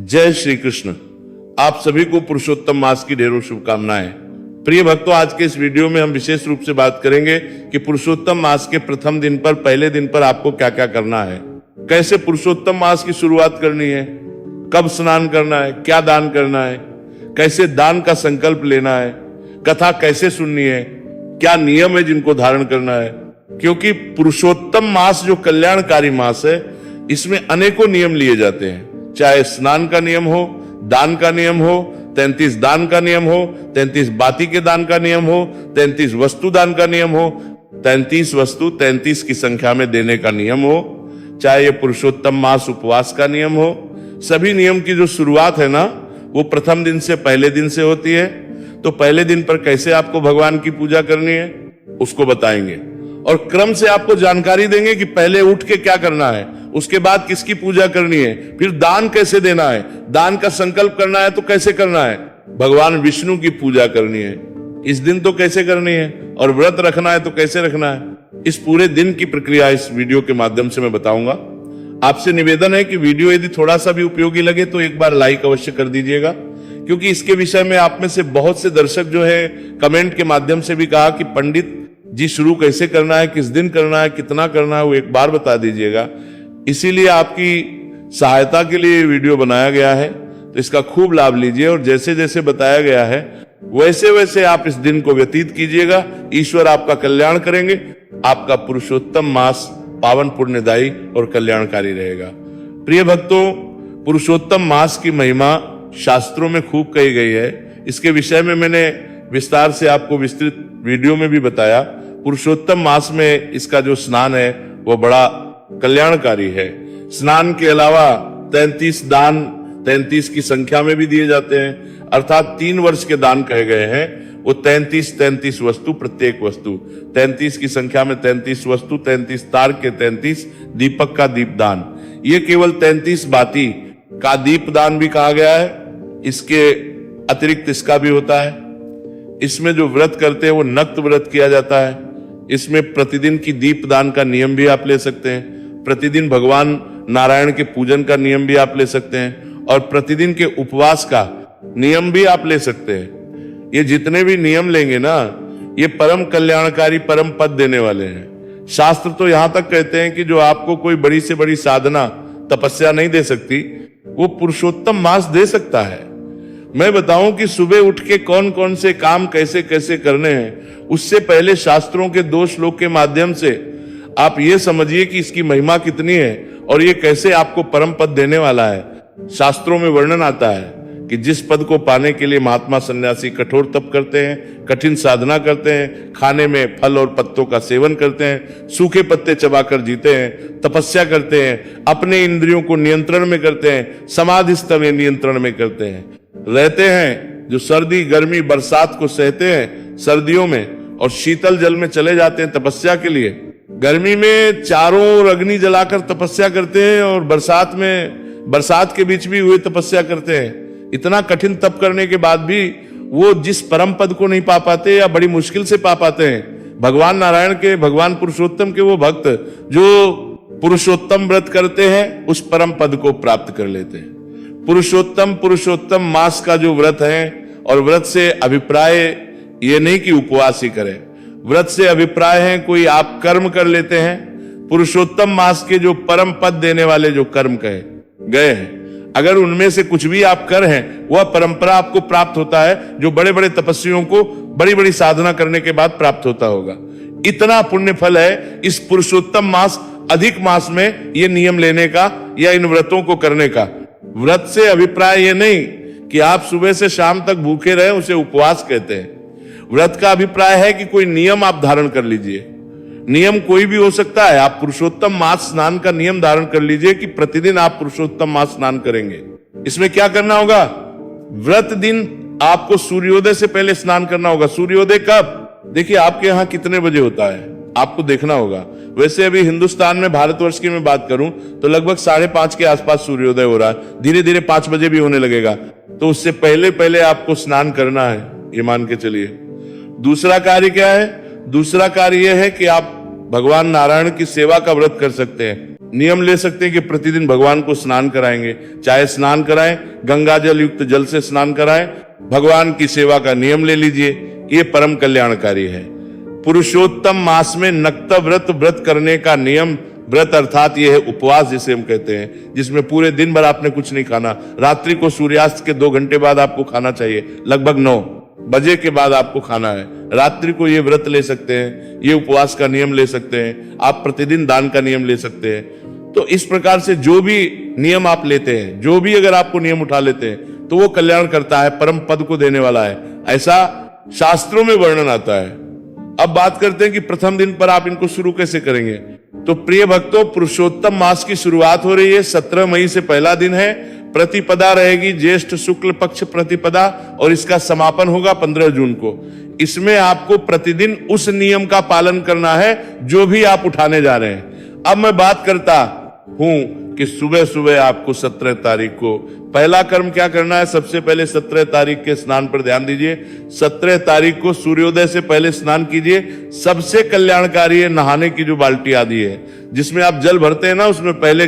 जय श्री कृष्ण। आप सभी को पुरुषोत्तम मास की ढेरों शुभकामनाएं। प्रिय भक्तों, आज के इस वीडियो में हम विशेष रूप से बात करेंगे कि पुरुषोत्तम मास के प्रथम दिन पर, पहले दिन पर आपको क्या क्या करना है, कैसे पुरुषोत्तम मास की शुरुआत करनी है, कब स्नान करना है, क्या दान करना है, कैसे दान का संकल्प लेना है, कथा कैसे सुननी है, क्या नियम है जिनको धारण करना है। क्योंकि पुरुषोत्तम मास जो कल्याणकारी मास है, इसमें अनेकों नियम लिए जाते हैं। चाहे स्नान का नियम हो, दान का नियम हो, 33 दान का नियम हो, 33 बाती के दान का नियम हो, 33 वस्तु दान का नियम हो, 33 वस्तु 33 की संख्या में देने का नियम हो, चाहे ये पुरुषोत्तम मास उपवास का नियम हो। सभी नियम की जो शुरुआत है ना, वो प्रथम दिन से, पहले दिन से होती है। तो पहले दिन पर कैसे आपको भगवान की पूजा करनी है उसको बताएंगे, और क्रम से आपको जानकारी देंगे कि पहले उठ के क्या करना है, उसके बाद किसकी पूजा करनी है, फिर दान कैसे देना है, दान का संकल्प करना है तो कैसे करना है, भगवान विष्णु की पूजा करनी है इस दिन तो कैसे करनी है, और व्रत रखना है तो कैसे रखना है। इस पूरे दिन की प्रक्रिया इस वीडियो के माध्यम से मैं बताऊंगा। आपसे निवेदन है कि वीडियो यदि थोड़ा सा भी उपयोगी लगे तो एक बार लाइक अवश्य कर दीजिएगा, क्योंकि इसके विषय में आप में से बहुत से दर्शक जो है कमेंट के माध्यम से भी कहा कि पंडित जी शुरू कैसे करना है, किस दिन करना है, कितना करना है, वो एक बार बता दीजिएगा। इसीलिए आपकी सहायता के लिए वीडियो बनाया गया है, तो इसका खूब लाभ लीजिए और जैसे जैसे बताया गया है वैसे वैसे आप इस दिन को व्यतीत कीजिएगा। ईश्वर आपका कल्याण करेंगे, आपका पुरुषोत्तम मास पावन पुण्यदायी और कल्याणकारी रहेगा। प्रिय भक्तों, पुरुषोत्तम मास की महिमा शास्त्रों में खूब कही गई है। इसके विषय में मैंने विस्तार से आपको विस्तृत वीडियो में भी बताया। पुरुषोत्तम मास में इसका जो स्नान है वो बड़ा कल्याणकारी है। स्नान के अलावा 33 दान 33 की संख्या में भी दिए जाते हैं, अर्थात 3 वर्ष के दान कहे गए हैं। वो 33 वस्तु, प्रत्येक वस्तु 33 की संख्या में 33 वस्तु, 33 तार के 33 दीपक का दीपदान। ये केवल 33 बाती का दीपदान भी कहा गया है, इसके अतिरिक्त इसका भी होता है। इसमें जो व्रत करते हैं वो नक्त व्रत किया जाता है। इसमें प्रतिदिन की दीपदान का नियम भी आप ले सकते हैं, प्रतिदिन भगवान नारायण के पूजन का नियम भी आप ले सकते हैं, और प्रतिदिन के उपवास का नियम भी आप ले सकते हैं। ये जितने भी नियम लेंगे ना, ये परम कल्याणकारी, परम पद देने वाले हैं। शास्त्र तो यहां तक कहते हैं कि जो आपको कोई बड़ी से बड़ी साधना, तपस्या नहीं दे सकती, वो पुरुषोत्तम मास दे सकता है। मैं बताऊं कि सुबह उठ के कौन कौन से काम कैसे कैसे करने हैं, उससे पहले शास्त्रों के 2 श्लोक के माध्यम से आप ये समझिए कि इसकी महिमा कितनी है और ये कैसे आपको परम पद देने वाला है। शास्त्रों में वर्णन आता है कि जिस पद को पाने के लिए महात्मा सन्यासी कठोर तप करते हैं, कठिन साधना करते हैं, खाने में फल और पत्तों का सेवन करते हैं, सूखे पत्ते चबाकर जीते हैं, तपस्या करते हैं, अपने इंद्रियों को नियंत्रण में करते हैं, समाधि स्तर में नियंत्रण में करते हैं, रहते हैं, जो सर्दी गर्मी बरसात को सहते हैं सर्दियों में, और शीतल जल में चले जाते हैं तपस्या के लिए। गर्मी में चारों ओर अग्नि जलाकर तपस्या करते हैं, और बरसात में, बरसात के बीच भी हुए तपस्या करते हैं। इतना कठिन तप करने के बाद भी वो जिस परम पद को नहीं पा पाते या बड़ी मुश्किल से पा पाते हैं, भगवान नारायण के, भगवान पुरुषोत्तम के वो भक्त जो पुरुषोत्तम व्रत करते हैं, उस परम पद को प्राप्त कर लेते हैं। पुरुषोत्तम मास का जो व्रत है, और व्रत से अभिप्राय ये नहीं कि उपवास ही करें, व्रत से अभिप्राय है कोई आप कर्म कर लेते हैं। पुरुषोत्तम मास के जो परम पद देने वाले जो कर्म कहे गए हैं, अगर उनमें से कुछ भी आप कर हैं, वह परंपरा आपको प्राप्त होता है, जो बड़े बड़े तपस्वियों को बड़ी बड़ी साधना करने के बाद प्राप्त होता होगा। इतना पुण्य फल है इस पुरुषोत्तम मास, अधिक मास में ये नियम लेने का या इन व्रतों को करने का। व्रत से अभिप्राय ये नहीं कि आप सुबह से शाम तक भूखे रहे, उसे उपवास कहते हैं। व्रत का अभिप्राय है कि कोई नियम आप धारण कर लीजिए। नियम कोई भी हो सकता है। आप पुरुषोत्तम मास स्नान का नियम धारण कर लीजिए कि प्रतिदिन आप पुरुषोत्तम मास स्नान करेंगे। इसमें क्या करना होगा? व्रत दिन आपको सूर्योदय से पहले स्नान करना होगा। सूर्योदय कब? देखिए आपके यहाँ कितने बजे होता है, आपको देखना होगा। वैसे अभी हिंदुस्तान में, भारतवर्ष की मैं बात करूं तो लगभग 5:30 के आसपास सूर्योदय हो रहा है। धीरे धीरे 5 बजे भी होने लगेगा, तो उससे पहले पहले आपको स्नान करना है, ये मान के चलिए। दूसरा कार्य क्या है? दूसरा कार्य यह है कि आप भगवान नारायण की सेवा का व्रत कर सकते हैं। नियम ले सकते हैं कि प्रतिदिन भगवान को स्नान कराएंगे, चाहे स्नान कराएं, गंगा जल युक्त जल से स्नान कराएं, भगवान की सेवा का नियम ले लीजिए, ये परम कल्याणकारी है। पुरुषोत्तम मास में नक्त व्रत करने का नियम, व्रत अर्थात ये है उपवास जिसे हम कहते हैं, जिसमें पूरे दिन भर आपने कुछ नहीं खाना, रात्रि को सूर्यास्त के 2 घंटे बाद आपको खाना चाहिए, लगभग 9 बजे के बाद आपको खाना है। रात्रि को ये व्रत ले सकते हैं, ये उपवास का नियम ले सकते हैं, आप प्रतिदिन दान का नियम ले सकते हैं। तो इस प्रकार से जो भी नियम आप लेते हैं, जो भी अगर आपको नियम उठा लेते हैं तो वो कल्याण करता है, परम पद को देने वाला है, ऐसा शास्त्रों में वर्णन आता है। अब बात करते हैं कि प्रथम दिन पर आप इनको शुरू कैसे करेंगे। तो प्रिय भक्तों, पुरुषोत्तम मास की शुरुआत हो रही है, 17 मई से पहला दिन है, प्रतिपदा रहेगी ज्येष्ठ शुक्ल पक्ष प्रतिपदा, और इसका समापन होगा 15 जून को। इसमें आपको प्रतिदिन उस नियम का पालन करना है जो भी आप उठाने जा रहे हैं। अब मैं बात करता हूं कि सुबह सुबह आपको 17 तारीख को पहला कर्म क्या करना है। सबसे पहले 17 तारीख के स्नान पर ध्यान दीजिए। 17 तारीख को सूर्योदय से पहले स्नान कीजिए। सबसे कल्याणकारी है नहाने की जो बाल्टी आदि है, जिसमें आप जल भरते हैं ना, उसमें पहले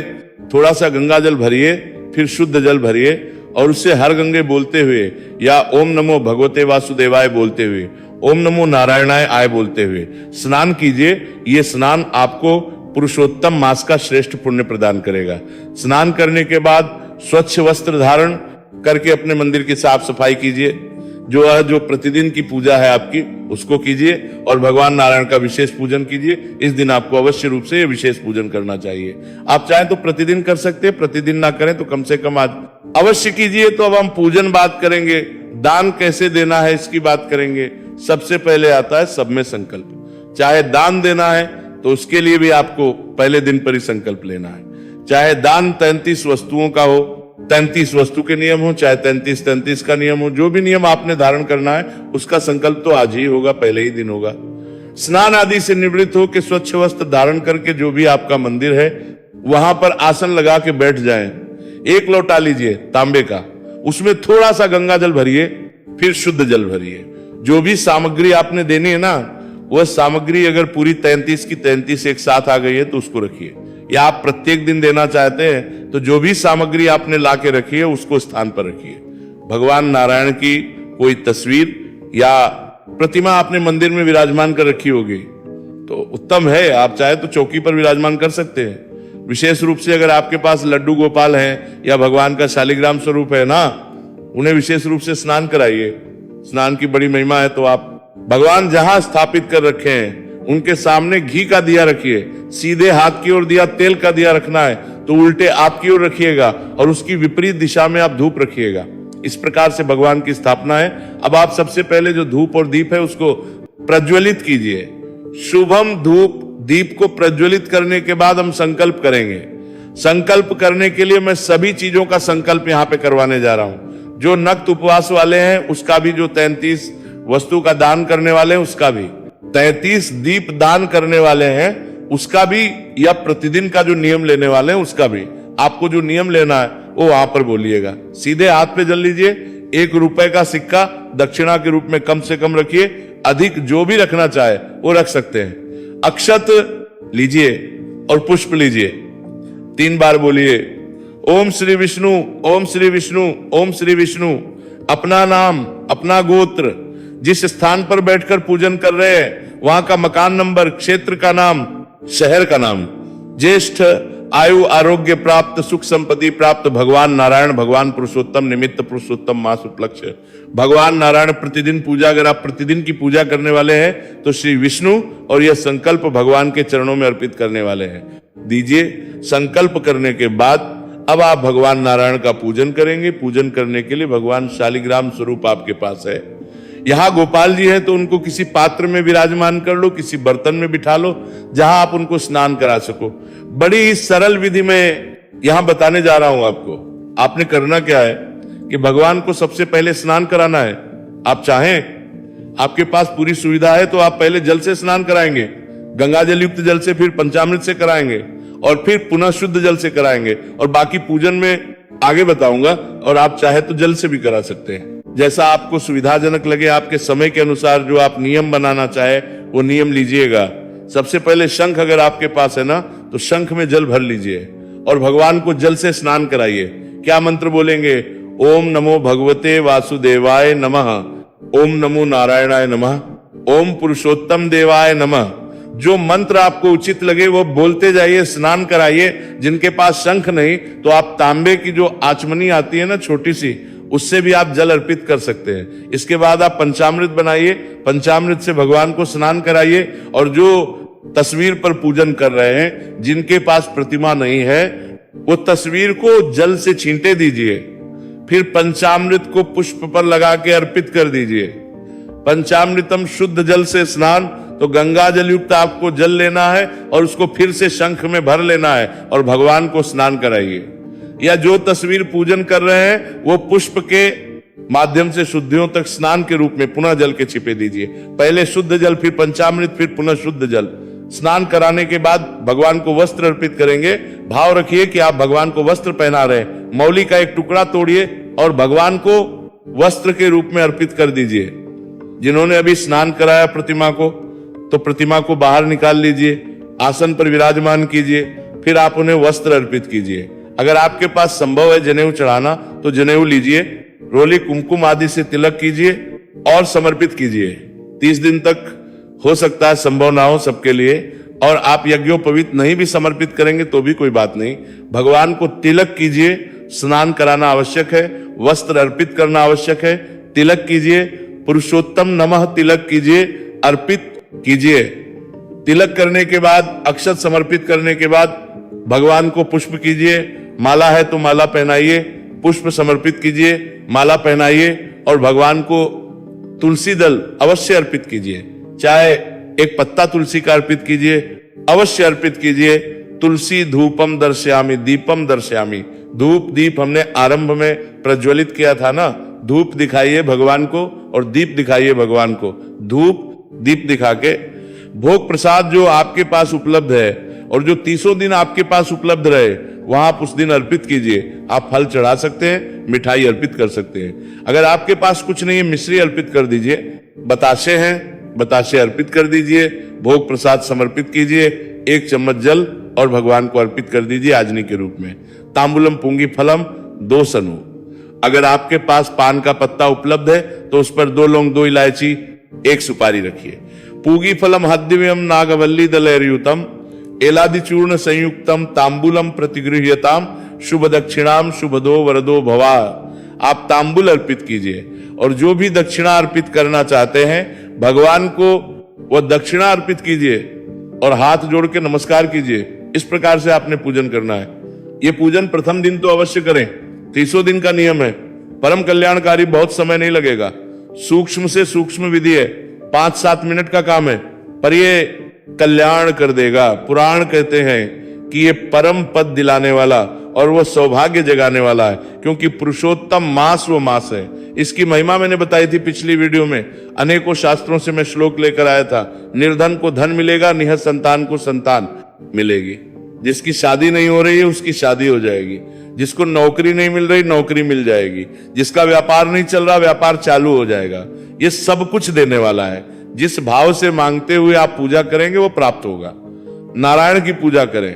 थोड़ा सा गंगा जल भरिए, फिर शुद्ध जल भरिए, और उससे हर गंगे बोलते हुए या ओम नमो भगवते वासुदेवाय बोलते हुए, ओम नमो नारायणाय आय बोलते हुए स्नान कीजिए। ये स्नान आपको पुरुषोत्तम मास का श्रेष्ठ पुण्य प्रदान करेगा। स्नान करने के बाद स्वच्छ वस्त्र धारण करके अपने मंदिर की साफ सफाई कीजिए, जो प्रतिदिन की पूजा है आपकी उसको कीजिए, और भगवान नारायण का विशेष पूजन कीजिए। इस दिन आपको अवश्य रूप से ये विशेष पूजन करना चाहिए। आप चाहें तो प्रतिदिन कर सकते हैं, प्रतिदिन ना करें तो कम से कम आज अवश्य कीजिए। तो अब हम पूजन बात करेंगे, दान कैसे देना है इसकी बात करेंगे। सबसे पहले आता है सब में संकल्प। चाहे दान देना है तो उसके लिए भी आपको पहले दिन पर ही संकल्प लेना है। चाहे दान 33 वस्तुओं का हो, 33 वस्तु के नियम हो, चाहे 33 का नियम हो, जो भी नियम आपने धारण करना है उसका संकल्प तो आज ही होगा, पहले ही दिन होगा। स्नान आदि से निवृत्त हो के स्वच्छ वस्त्र धारण करके जो भी आपका मंदिर है वहां पर आसन लगा के बैठ जाएं। 1 लोटा लीजिए तांबे का, उसमें थोड़ा सा गंगा जल भरिए, फिर शुद्ध जल भरिए। जो भी सामग्री आपने देनी है ना, वह सामग्री अगर पूरी 33 की 33 एक साथ आ गई है तो उसको रखिए, या आप प्रत्येक दिन देना चाहते हैं तो जो भी सामग्री आपने ला के रखी है उसको स्थान पर रखिए। भगवान नारायण की कोई तस्वीर या प्रतिमा आपने मंदिर में विराजमान कर रखी होगी तो उत्तम है, आप चाहे तो चौकी पर विराजमान कर सकते हैं। विशेष रूप से अगर आपके पास लड्डू गोपाल हैं या भगवान का शालिग्राम स्वरूप है ना, उन्हें विशेष रूप से स्नान कराइए। स्नान की बड़ी महिमा है। तो आप भगवान जहां स्थापित कर रखे हैं उनके सामने घी का दिया रखिए। सीधे हाथ की ओर दिया, तेल का दिया रखना है तो उल्टे आपकी ओर रखिएगा, और उसकी विपरीत दिशा में आप धूप रखिएगा। इस प्रकार से भगवान की स्थापना है। अब आप सबसे पहले जो धूप और दीप है उसको प्रज्वलित कीजिए। शुभम धूप दीप को प्रज्वलित करने के बाद हम संकल्प करेंगे। संकल्प करने के लिए मैं सभी चीजों का संकल्प यहाँ पे करवाने जा रहा हूं। जो नक्त उपवास वाले हैं उसका भी, जो 33 वस्तु का दान करने वाले हैं उसका भी, 33 दीप दान करने वाले हैं उसका भी, या प्रतिदिन का जो नियम लेने वाले हैं उसका भी। आपको जो नियम लेना है वो वहां पर बोलिएगा। सीधे हाथ पे जल लीजिए। 1 रुपए का सिक्का दक्षिणा के रूप में कम से कम रखिए, अधिक जो भी रखना चाहे वो रख सकते हैं। अक्षत लीजिए और पुष्प लीजिए। 3 बार बोलिए ओम श्री विष्णु, ओम श्री विष्णु, ओम श्री विष्णु। अपना नाम, अपना गोत्र, जिस स्थान पर बैठकर पूजन कर रहे हैं वहां का मकान नंबर, क्षेत्र का नाम, शहर का नाम, ज्येष्ठ, आयु, आरोग्य प्राप्त, सुख संपत्ति प्राप्त भगवान नारायण, भगवान पुरुषोत्तम, निमित्त पुरुषोत्तम मास उपलक्ष्य। भगवान नारायण प्रतिदिन पूजा, अगर आप प्रतिदिन की पूजा करने वाले हैं तो श्री विष्णु, और यह संकल्प भगवान के चरणों में अर्पित करने वाले हैं। दीजिए। संकल्प करने के बाद अब आप भगवान नारायण का पूजन करेंगे। पूजन करने के लिए भगवान शालिग्राम स्वरूप आपके पास है। यहां गोपाल जी हैं तो उनको किसी पात्र में विराजमान कर लो, किसी बर्तन में बिठा लो जहां आप उनको स्नान करा सको। बड़ी ही सरल विधि में यहां बताने जा रहा हूं आपको। आपने करना क्या है कि भगवान को सबसे पहले स्नान कराना है। आप चाहें, आपके पास पूरी सुविधा है तो आप पहले जल से स्नान कराएंगे, गंगा जल युक्त जल से, फिर पंचामृत से कराएंगे, और फिर पुनः शुद्ध जल से कराएंगे, और बाकी पूजन में आगे बताऊंगा। और आप चाहे तो जल से भी करा सकते हैं, जैसा आपको सुविधाजनक लगे। आपके समय के अनुसार जो आप नियम बनाना चाहे वो नियम लीजिएगा। सबसे पहले शंख अगर आपके पास है ना तो शंख में जल भर लीजिए और भगवान को जल से स्नान कराइए। क्या मंत्र बोलेंगे? ओम नमो भगवते वासुदेवाय नमः, ओम नमो नारायणाय नमः, ओम पुरुषोत्तम देवाय नमः। जो मंत्र आपको उचित लगे वो बोलते जाइए, स्नान कराइए। जिनके पास शंख नहीं तो आप तांबे की जो आचमनी आती है ना छोटी सी, उससे भी आप जल अर्पित कर सकते हैं। इसके बाद आप पंचामृत बनाइए, पंचामृत से भगवान को स्नान कराइए। और जो तस्वीर पर पूजन कर रहे हैं, जिनके पास प्रतिमा नहीं है, वो तस्वीर को जल से छींटे दीजिए, फिर पंचामृत को पुष्प पर लगा के अर्पित कर दीजिए। पंचामृतम शुद्ध जल से स्नान, तो गंगा जल युक्त आपको जल लेना है और उसको फिर से शंख में भर लेना है और भगवान को स्नान कराइए। या जो तस्वीर पूजन कर रहे हैं वो पुष्प के माध्यम से शुद्धियों तक स्नान के रूप में पुनः जल के छिपे दीजिए। पहले शुद्ध जल, फिर पंचामृत, फिर पुनः शुद्ध जल। स्नान कराने के बाद भगवान को वस्त्र अर्पित करेंगे। भाव रखिए कि आप भगवान को वस्त्र पहना रहे हैं। मौली का एक टुकड़ा तोड़िए और भगवान को वस्त्र के रूप में अर्पित कर दीजिए। जिन्होंने अभी स्नान कराया प्रतिमा को, तो प्रतिमा को बाहर निकाल लीजिए, आसन पर विराजमान कीजिए, फिर आप उन्हें वस्त्र अर्पित कीजिए। अगर आपके पास संभव है जनेऊ चढ़ाना तो जनेऊ लीजिए, रोली कुमकुम आदि से तिलक कीजिए और समर्पित कीजिए। 30 दिन तक हो सकता है संभव ना हो सबके लिए, और आप यज्ञोपवीत नहीं भी समर्पित करेंगे तो भी कोई बात नहीं। भगवान को तिलक कीजिए, स्नान कराना आवश्यक है, वस्त्र अर्पित करना आवश्यक है। तिलक कीजिए, पुरुषोत्तम नमः तिलक कीजिए, अर्पित कीजिए। तिलक करने के बाद, अक्षत समर्पित करने के बाद भगवान को पुष्प कीजिए। माला है तो माला पहनाइए, पुष्प समर्पित कीजिए, माला पहनाइए और भगवान को तुलसी दल अवश्य अर्पित कीजिए। चाहे एक पत्ता तुलसी का अर्पित कीजिए, अवश्य अर्पित कीजिए। तुलसी धूपम दर्शयामी दीपम दर्शयामी। धूप दीप हमने आरंभ में प्रज्वलित किया था ना, धूप दिखाइए भगवान को और दीप दिखाइए भगवान को। धूप दीप दिखा के भोग प्रसाद जो आपके पास उपलब्ध है और जो 30 दिन आपके पास उपलब्ध रहे, वहां आप उस दिन अर्पित कीजिए। आप फल चढ़ा सकते हैं, मिठाई अर्पित कर सकते हैं। अगर आपके पास कुछ नहीं है, मिश्री अर्पित कर दीजिए। बताशे हैं, बताशे अर्पित कर दीजिए। भोग प्रसाद समर्पित कीजिए। 1 चम्मच जल और भगवान को अर्पित कर दीजिए आजनी के रूप में। तांबुलम पुंगी फलम 2 सनु। अगर आपके पास पान का पत्ता उपलब्ध है तो उस पर 2 लौंग, 2 इलायची, 1 सुपारी रखिए। पूगी फलम हद्दिव्यम नागवल्ली दलैर्युतम एलादि चूर्ण संयुक्तम तांबुलम प्रतिगृह्यताम शुभ दक्षिणाम शुभदो वरदो भवा। आप तांबुल अर्पित कीजिए और जो भी दक्षिणा अर्पित करना चाहते हैं भगवान को वह दक्षिणा अर्पित कीजिए और हाथ जोड़ के नमस्कार कीजिए। इस प्रकार से आपने पूजन करना है। यह पूजन प्रथम दिन तो अवश्य करें। 30 दिन का नियम है, परम कल्याणकारी, बहुत समय नहीं लगेगा। सूक्ष्म से सूक्ष्म विधि है, 5-7 मिनट का काम है, पर ये कल्याण कर देगा। पुराण कहते हैं कि ये परम पद दिलाने वाला और वो सौभाग्य जगाने वाला है, क्योंकि पुरुषोत्तम मास वो मास है। इसकी महिमा मैंने बताई थी पिछली वीडियो में। अनेकों शास्त्रों से मैं श्लोक लेकर आया था। निर्धन को धन मिलेगा, निहत संतान को संतान मिलेगी। जिसकी शादी नहीं हो रही है उसकी शादी हो जाएगी। जिसको नौकरी नहीं मिल रही नौकरी मिल जाएगी। जिसका व्यापार नहीं चल रहा व्यापार चालू हो जाएगा। ये सब कुछ देने वाला है। जिस भाव से मांगते हुए आप पूजा करेंगे वो प्राप्त होगा। नारायण की पूजा करें।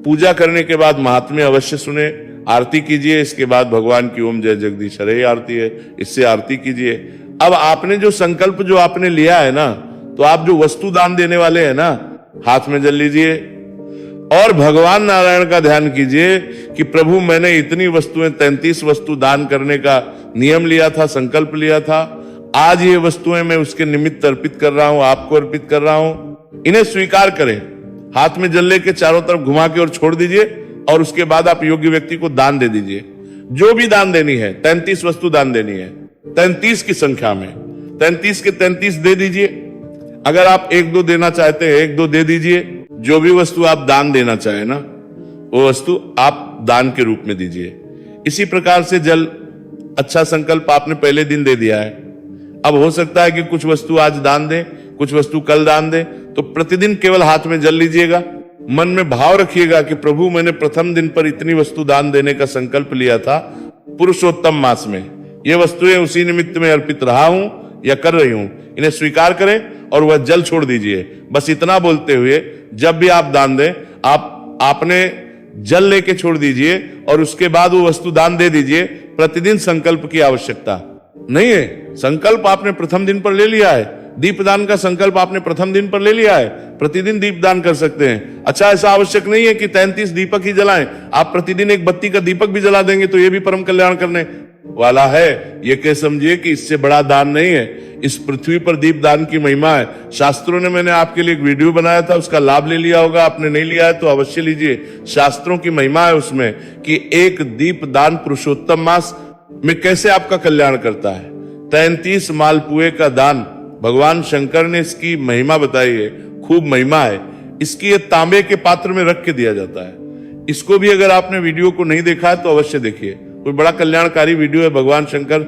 पूजा करने के बाद महात्म्य अवश्य सुने, आरती कीजिए। इसके बाद भगवान की ओम जय जगदीश हरे आरती है, इससे आरती कीजिए। अब आपने जो संकल्प जो आपने लिया है ना, तो आप जो वस्तु दान देने वाले हैं ना, हाथ में जल लीजिए और भगवान नारायण का ध्यान कीजिए कि प्रभु मैंने इतनी वस्तुएं 33 वस्तु दान करने का नियम लिया था, संकल्प लिया था। आज ये वस्तुएं मैं उसके निमित्त अर्पित कर रहा हूं, आपको अर्पित कर रहा हूं। इन्हें स्वीकार करें। हाथ में जल लेके चारों तरफ घुमा के और छोड़ दीजिए और उसके बाद आप योग्य व्यक्ति को दान दे दीजिए। जो भी दान देनी है, 33 वस्तु दान देनी है, 33 की संख्या में 33 के 33 दे दीजिए। अगर आप 1-2 देना चाहते हैं 1-2 दे दीजिए। जो भी वस्तु आप दान देना चाहे ना, वो वस्तु आप दान के रूप में दीजिए। इसी प्रकार से जल, अच्छा संकल्प आपने पहले दिन दे दिया है। अब हो सकता है कि कुछ वस्तु आज दान दें, कुछ वस्तु कल दान दें, तो प्रतिदिन केवल हाथ में जल लीजिएगा। मन में भाव रखिएगा कि प्रभु मैंने प्रथम दिन पर इतनी वस्तु दान देने का संकल्प लिया था पुरुषोत्तम मास में। ये वस्तुएं उसी निमित्त में अर्पित रहा हूं या कर रही हूं। इन्हें स्वीकार करें और वह जल छोड़ दीजिए। बस इतना बोलते हुए जब भी आप दान दें, आप आपने जल लेके छोड़ दीजिए और उसके बाद वो वस्तु दान दे दीजिए। प्रतिदिन संकल्प की आवश्यकता नहीं है। संकल्प आपने प्रथम दिन पर ले लिया है, दीपदान का संकल्प आपने प्रथम दिन पर ले लिया है, प्रतिदिन दीपदान कर सकते हैं। अच्छा, ऐसा आवश्यक नहीं है कि 33 दीपक ही जलाएं, आप प्रतिदिन एक बत्ती का दीपक भी जला देंगे तो ये भी परम कल्याण करने वाला है। ये कह समझिए कि इससे बड़ा दान नहीं है। इस पृथ्वी पर दीपदान की महिमा है। शास्त्रों ने, मैंने आपके लिए एक वीडियो बनाया था, उसका लाभ ले लिया होगा, आपने नहीं लिया है तो अवश्य लीजिए। शास्त्रों की महिमा है उसमें कि एक दीपदान पुरुषोत्तम मास में कैसे आपका कल्याण करता है। 33 मालपुए का दान, भगवान शंकर ने इसकी महिमा बताई है, खूब महिमा है इसकी। ये तांबे के पात्र में रख के दिया जाता है। इसको भी अगर आपने वीडियो को नहीं देखा है तो अवश्य देखिए, कोई बड़ा कल्याणकारी वीडियो है। भगवान शंकर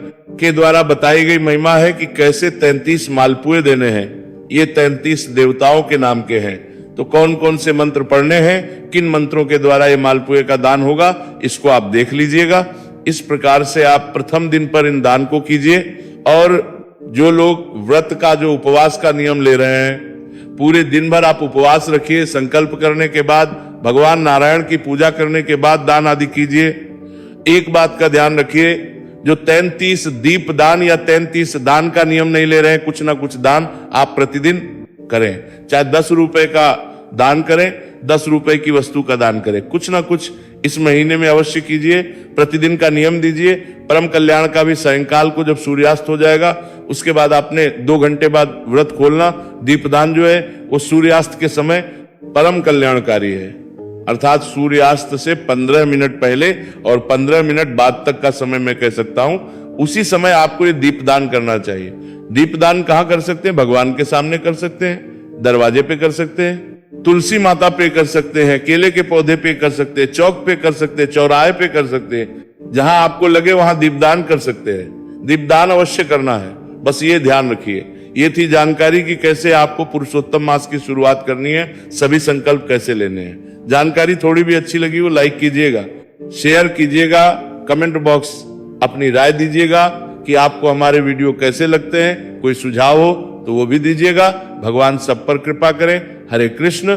के द्वारा बताई गई महिमा है कि कैसे 33 मालपुए देने हैं। ये 33 देवताओं के नाम के हैं। तो कौन कौन से मंत्र पढ़ने हैं, किन मंत्रों के द्वारा ये मालपुए का दान होगा, इसको आप देख लीजिएगा। इस प्रकार से आप प्रथम दिन पर इन दान को कीजिए। और जो लोग व्रत का, जो उपवास का नियम ले रहे हैं, पूरे दिन भर आप उपवास रखिए। संकल्प करने के बाद, भगवान नारायण की पूजा करने के बाद दान आदि कीजिए। एक बात का ध्यान रखिए, जो 33 दीप दान या 33 दान का नियम नहीं ले रहे हैं, कुछ ना कुछ दान आप प्रतिदिन करें। चाहे 10 रुपए का दान करें, 10 रुपए की वस्तु का दान करें, कुछ ना कुछ इस महीने में अवश्य कीजिए। प्रतिदिन का नियम दीजिए। परम कल्याण का भी सायंकाल को जब सूर्यास्त हो जाएगा, उसके बाद आपने 2 घंटे बाद व्रत खोलना। दीपदान जो है वो सूर्यास्त के समय परम कल्याणकारी है, अर्थात सूर्यास्त से 15 मिनट पहले और 15 मिनट बाद तक का समय मैं कह सकता हूं, उसी समय आपको ये दीपदान करना चाहिए। दीपदान कहां कर सकते हैं? भगवान के सामने कर सकते हैं, दरवाजे पे कर सकते हैं, तुलसी माता पे कर सकते हैं, केले के पौधे पे कर सकते हैं, चौक पे कर सकते हैं, चौराहे पे कर सकते हैं, जहां आपको लगे वहां दीपदान कर सकते हैं। दीपदान अवश्य करना है, बस ये ध्यान रखिए। ये थी जानकारी कि कैसे आपको पुरुषोत्तम मास की शुरुआत करनी है, सभी संकल्प कैसे लेने हैं। जानकारी थोड़ी भी अच्छी लगी हो लाइक कीजिएगा, शेयर कीजिएगा, कमेंट बॉक्स अपनी राय दीजिएगा कि आपको हमारे वीडियो कैसे लगते हैं। कोई सुझाव हो तो वो भी दीजिएगा। भगवान सब पर कृपा करें। हरे कृष्ण।